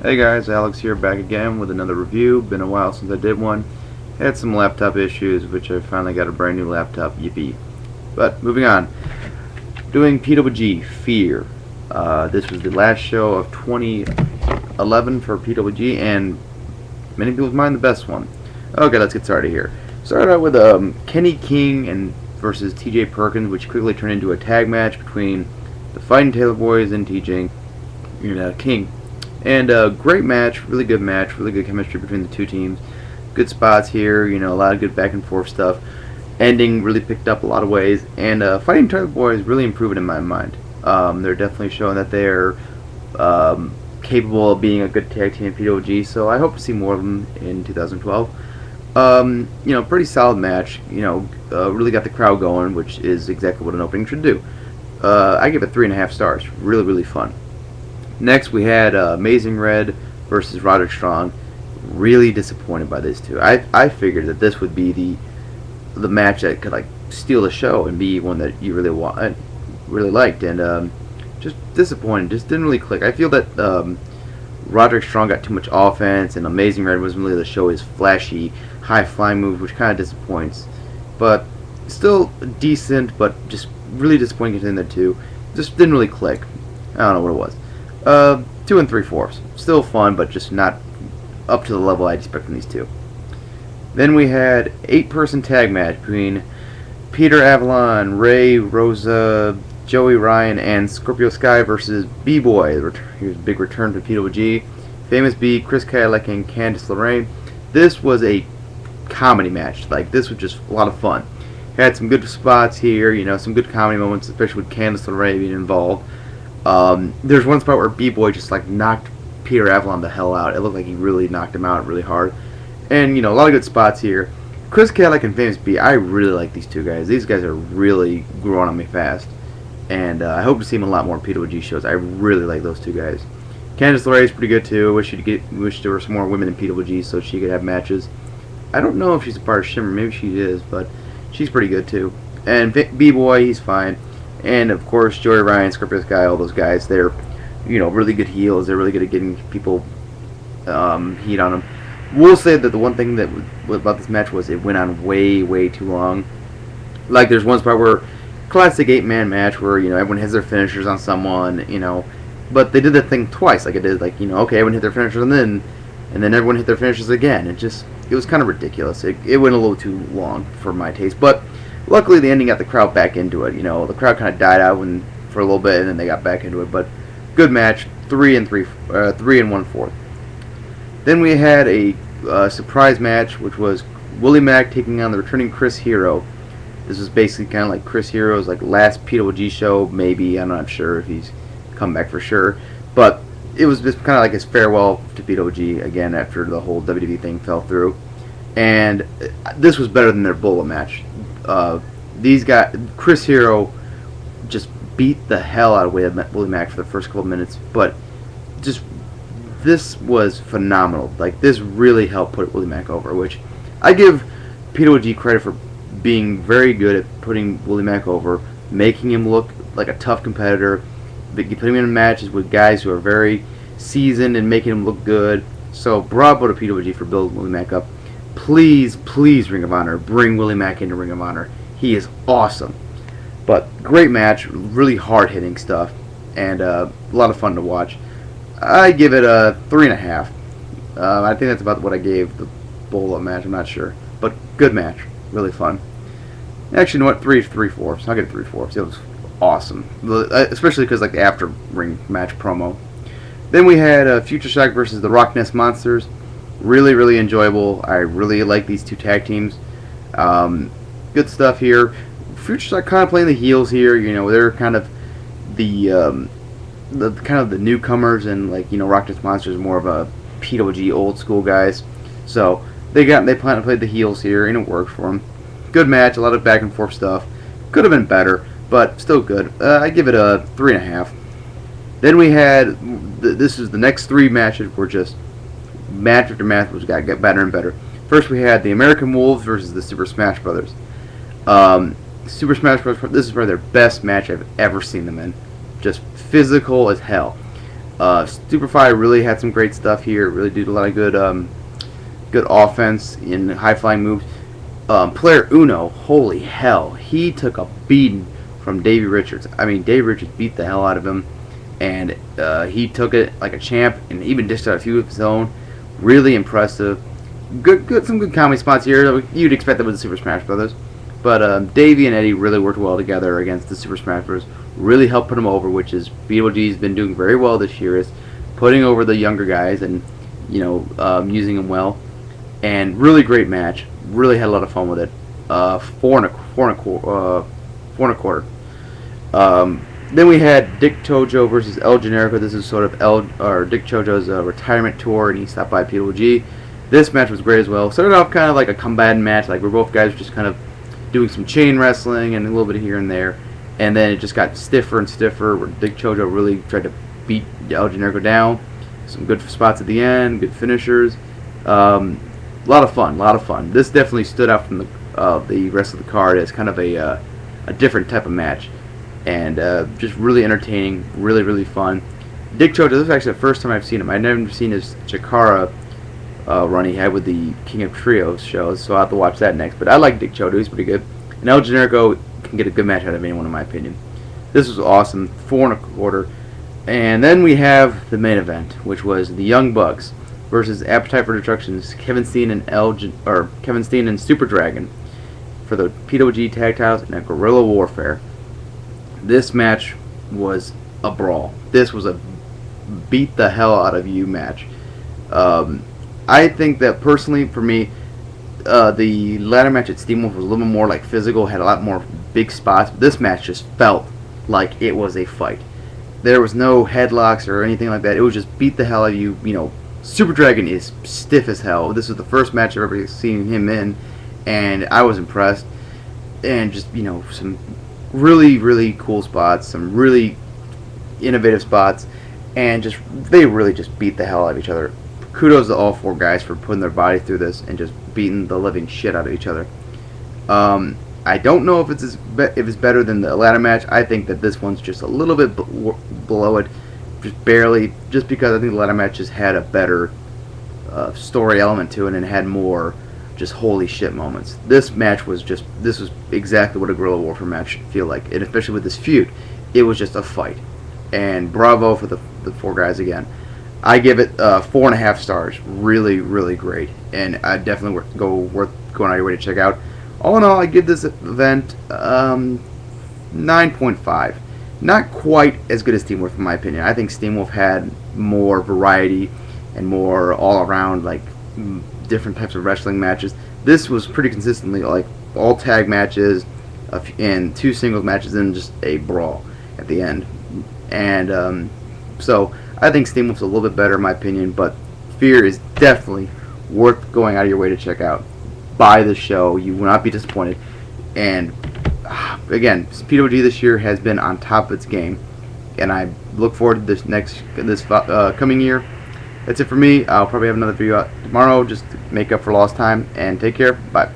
Hey guys, Alex here, back again with another review. Been a while since I did one. Had some laptop issues, which I finally got a brand new laptop, yippee. But moving on, doing PWG Fear. This was the last show of 2011 for PWG, and many people's mind the best one. Okay, let's get started here. Started out with Kenny King and versus TJ Perkins, which quickly turned into a tag match between the Fightin Taylor Boys and TJ King. And great match, really good chemistry between the two teams. Good spots here, a lot of good back and forth stuff. Ending really picked up a lot of ways, and Fightin Taylor Boys really improving in my mind. They're definitely showing that they're capable of being a good tag team in PWG, so I hope to see more of them in 2012. Pretty solid match. Really got the crowd going, which is exactly what an opening should do. I give it 3.5 stars. Really fun. Next, we had Amazing Red versus Roderick Strong. Really disappointed by these two. I figured that this would be the match that could steal the show and be one that you really liked, and just disappointed. Just didn't really click. I feel that Roderick Strong got too much offense, and Amazing Red wasn't really the show his flashy, high flying moves, which kind of disappoints. But still decent, but just really disappointing between the two. Just didn't really click. I don't know what it was. 2 3/4. Still fun, but just not up to the level I'd expect from these two. Then we had 8-person tag match between Peter Avalon, Ray, Rosa, Joey Ryan, and Scorpio Sky versus B-Boy. Here's a big return to PWG. Famous B, Chris Kadillak, and Candice LeRae. This was a comedy match. This was just a lot of fun. Had some good spots here, some good comedy moments, especially with Candice LeRae being involved. There's one spot where B-Boy just knocked Peter Avalon the hell out. It looked like he really knocked him out really hard. And, a lot of good spots here. Chris Kadillak and Famous B, I really like these two guys. These guys are really growing on me fast. And I hope to see them in a lot more PWG shows. I really like those two guys. Candice LeRae is pretty good too. Wish there were some more women in PWG so she could have matches. I don't know if she's a part of Shimmer. Maybe she is, but she's pretty good too. And B-Boy, he's fine. And of course, Joey Ryan, Scorpio Sky, all those guys, they're, really good heels. They're really good at getting people heat on them. We'll say that the one thing that about this match was it went on way too long. There's one spot where, classic 8-man match where, everyone has their finishers on someone, but they did that thing twice. It did, okay, everyone hit their finishers and then everyone hit their finishers again. It was kind of ridiculous. It went a little too long for my taste, but luckily, the ending got the crowd back into it. The crowd kind of died out for a little bit, and then they got back into it. But good match, 3 1/4. Then we had a surprise match, which was Willie Mack taking on the returning Chris Hero. This was basically kind of like Chris Hero's last PWG show, maybe. I'm not sure if he's come back for sure, but it was just kind of like his farewell to PWG again after the whole WWE thing fell through. And this was better than their Bullet match. These guys, Chris Hero, just beat the hell out of Willie Mack for the first couple of minutes, but this was phenomenal. This really helped put Willie Mack over, which I give PWG credit for being very good at putting Willie Mack over, making him look like a tough competitor, putting him in matches with guys who are very seasoned and making him look good. So bravo to PWG for building Willie Mack up. Please, Ring of Honor, bring Willie Mack into Ring of Honor. He is awesome. But great match, really hard-hitting stuff, and a lot of fun to watch. I give it a 3.5. I think that's about what I gave the Bullet match. I'm not sure, but good match, really fun. Actually, you know what? 3 3/4. I'll get it 3/4. It was awesome, especially because the after ring match promo. Then we had Future Shock versus the RockNES Monsters. Really enjoyable. I really like these two tag teams. Good stuff here. Future Shock kind of playing the heels here. They're kind of the newcomers, and RockNES Monsters are more of a PWG old school guys. So they plan to play the heels here, and it worked for them. Good match. A lot of back and forth stuff. Could have been better, but still good. I give it a 3.5. Then we had this is the next 3 matches were just match after match was got better and better. First, we had the American Wolves versus the Super Smash Brothers. Super Smash Bros. This is probably their best match I've ever seen them in. Just physical as hell. Superfly really had some great stuff here. Really did a lot of good offense in high flying moves. Player Uno, holy hell, he took a beating from Davey Richards. I mean, Davey Richards beat the hell out of him, and he took it like a champ, and even dished out a few of his own. Really impressive. Some good comedy spots here. You'd expect that with the Super Smash Brothers, but Davey and Eddie really worked well together against the Super Smash Bros. Really helped put them over, which is PWG's been doing very well this year, is putting over the younger guys and using them well. And really great match. Really had a lot of fun with it. Four and a quarter. Then we had Dick Chojo versus El Generico. This is sort of Dick Chojo's retirement tour, and he stopped by PWG. This match was great as well. Started off kind of like a combatant match, like where both guys were just kind of doing some chain wrestling and a little bit of here and there. And then it just got stiffer and stiffer, where Dick Chojo really tried to beat El Generico down. Some good spots at the end, good finishers. A lot of fun. This definitely stood out from the rest of the card as kind of a different type of match. And just really entertaining, really fun. Dick Chojo, this is actually the first time I've seen him. I've never seen his Chikara run he had with the King of Trios shows, so I'll have to watch that next. But I like Dick Chojo, he's pretty good. And El Generico can get a good match out of anyone, in my opinion. This was awesome, 4 and a quarter. And then we have the main event, which was the Young Bucks versus Appetite for Destruction's Kevin Steen and Super Dragon for the PWG Tag Titles in a Guerrilla Warfare. This match was a brawl. This was a beat the hell out of you match. I think that personally, for me, the ladder match at Steam Wolf was a little bit more like physical, had a lot more big spots. But this match just felt like it was a fight. There was no headlocks or anything like that. It was just beat the hell out of you. Super Dragon is stiff as hell. This was the first match I've ever seen him in, and I was impressed. And just, some really cool spots, some really innovative spots, and they really just beat the hell out of each other. Kudos to all 4 guys for putting their body through this and just beating the living shit out of each other. I don't know if it's better than the ladder match. I think that this one's just a little bit below it, just barely, just because I think the ladder match just had a better story element to it and had more just holy shit moments. This was exactly what a Guerrilla Warfare match should feel like, and especially with this feud, it was just a fight. And bravo for the 4 guys again. I give it 4.5 stars. Really great, and I definitely worth going out of your way to check out. All in all, I give this event 9.5. Not quite as good as Steam Wolf, in my opinion. I think Steam Wolf had more variety and more all-around, like, different types of wrestling matches. This was pretty consistently like all tag matches and 2 singles matches and just a brawl at the end. And so I think Steam Wolf's a little bit better in my opinion, but Fear is definitely worth going out of your way to check out. Buy the show, you will not be disappointed. And again, PWG this year has been on top of its game, and I look forward to this coming year. That's it for me. I'll probably have another video out tomorrow just to make up for lost time, and take care. Bye.